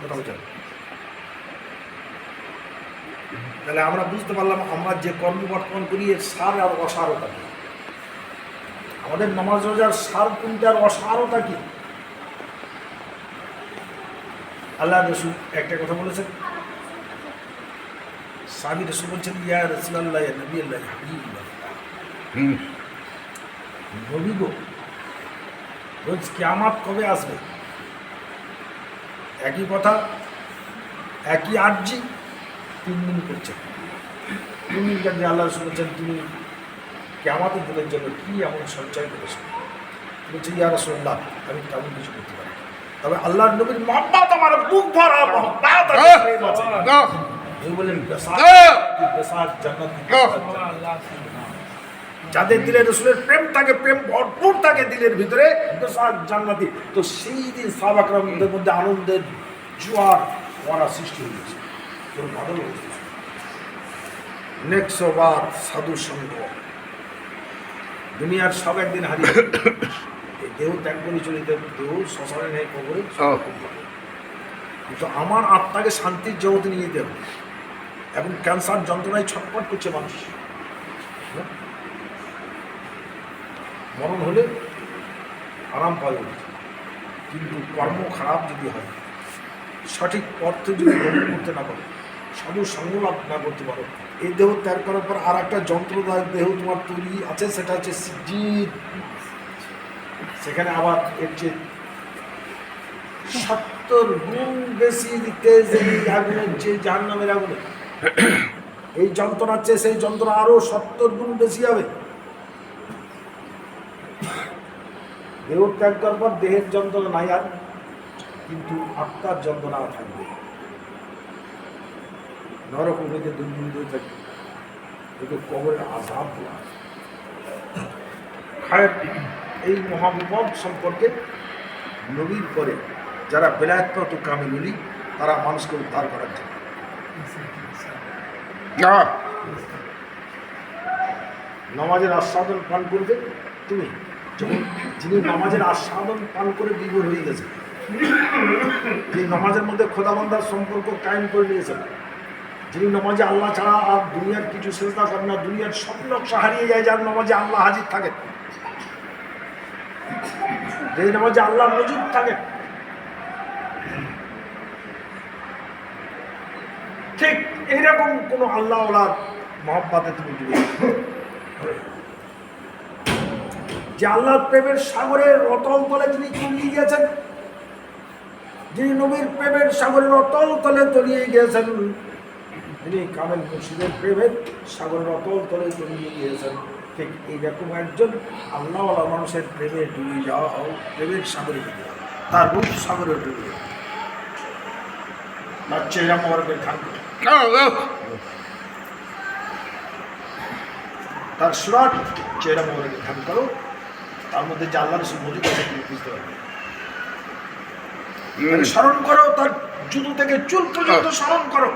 কথা বলছেন। তাহলে আমরা বুঝতে পারলাম আমরা যে কর্ম বর্তমান করি এর সার আর অসারতা কি, আমাদের নামাজ রোজার সার কোনটা আর অসারতা কি। আল্লাহ রসুল একটা কথা বলেছেন, সাহাবী রসুল বলছেন, ইয়া রাসূলুল্লাহ ইয়া নবী আল্লাহ হাবিবাল্লাহ, নবী গো, রোজ কিয়ামত কবে আসবে? একই কথা, একই আর্জি 3 দিন করছেন। 3 দিন কাজে আল্লাহ রসুল বলছেন, তুমি কিয়ামতের দিনের জন্য কি এমন সঞ্চয় করেছ? বলছে, ইয়া রাসূলুল্লাহ, আমি তেমন কিছু করতে পারি, তবে আল্লাহর নবীর মহব্বত আমার বুক ভরা মহব্বত আছে। বলেন যাদের দিলে রসুলের প্রেম থাকে, প্রেম ভরপুর থাকে দিলের ভিতরে, জান্নাতি। তো সেই দিন সাহাবা কেরামদের মধ্যে আনন্দের জোয়ার ওরা সৃষ্টি হয়ে গেছে। ভালো লেগেছে। নেক্সট বার সাধু সঙ্গ, দুনিয়ার সব একদিন হারিয়ে এই দেহ ত্যাগ করে চলে, দেহ শ্মশানে নেই, কবরে। কিন্তু আমার আত্মাকে শান্তির জগতে নিয়ে যেতে হবে। এখন ক্যান্সার যন্ত্রণায় ছটফট করছে মানুষ, মরণ হলে আরাম পাবে, কিন্তু কর্ম খারাপ যদি হয়, সঠিক অর্থে যদি গ্রহণ করতে না পারো, সাধু সঙ্গ লাভ না করতে পারো, এই দেহ ত্যাগ করার পর আর একটা যন্ত্রদায়ক দেহ তোমার তৈরি আছে, সেটা হচ্ছে সিজিদ। সেখানে আবার এর চেয়ে 70 গুণ বেশি তেজ এই আগুনের, যে জাহান্নামের আগুনে, এই যন্ত্রণার চেয়ে সেই যন্ত্রণা আরো 70 গুণ বেশি হবে। দেহ ত্যাগ করার পর দেহের যন্ত্রণা নাই আর, কিন্তু আত্মার যন্ত্রণা থাকবে। নরককে দুর্গন্ধ থাকবে, একে কবরের আযাব বলা হয়। এই মহাবিপদ সম্পর্কে নবীর পরে যারা বেলায়েতপ্রাপ্ত কামিল, তারা মানুষকে উদ্ধার করার জন্য নামাজের আস্বাদন পান করবে। তুমি যখন, যিনি নামাজের আস্বাদন পান করে বিভোর হয়ে গেছে, যিনি নামাজের মধ্যে খোদাবন্দার সম্পর্ক কায়েম করে নিয়েছেন, যিনি নামাজে আল্লাহ ছাড়া আর দুনিয়ার কিছু চেষ্টা করেন না, দুনিয়ার সব নকশা হারিয়ে যায়, যার নামাজে আল্লাহ হাজির থাকেন, যে নামাজে আল্লাহ মজুদ থাকেন, ঠিক এইরকম কোন আল্লাহ ওলার মহব্বতে তুমি ডুবে, যে আল্লাহর প্রেমের সাগরের অতল তলে যিনি তলিয়ে গিয়েছেন, যিনি নবীর প্রেমের সাগরের অতল তলে তলিয়ে গিয়েছেন, যিনি কামেল মুর্শিদের প্রেমের সাগরের অতল তলে তলিয়ে গিয়েছেন, ঠিক এইরকম একজন আল্লাহ ওলা মানুষের প্রেমে ডুবে যাওয়া হোক, প্রেমের সাগরে ডুবে যাওয়া, তার রূপ সাগরে ডুবে যাওয়া, তার চেহারা মোবারকের খান, তার সুরাত চেহারা মোবারকের খান করো, তার মধ্যে যে আল্লাহ রসুল মজুদ আছে তুমি বুঝতে পারবে। স্মরণ করো, তার জুতো থেকে চুল পর্যন্ত স্মরণ করো,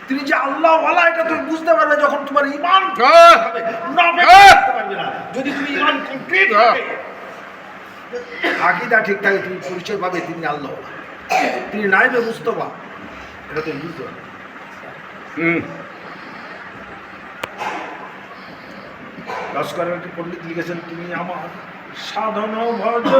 তিনি যে আল্লাহ ওয়ালা এটা তুমি বুঝতে পারবে যখন তোমার ঈমান হবে। বুঝতে পারবে না যদি তুমি ঈমান কমপ্লিট হবে, আকীদা ঠিক থাকে, তুমি পরিচয় পাবে তিনি আল্লাহ ওয়ালা, তিনি নাইবে মুস্তাফা, এটা তুমি বুঝতে পারবে। লস্করের একটি পণ্ডিত লিখেছেন, তুমি আমার সাধন ভজন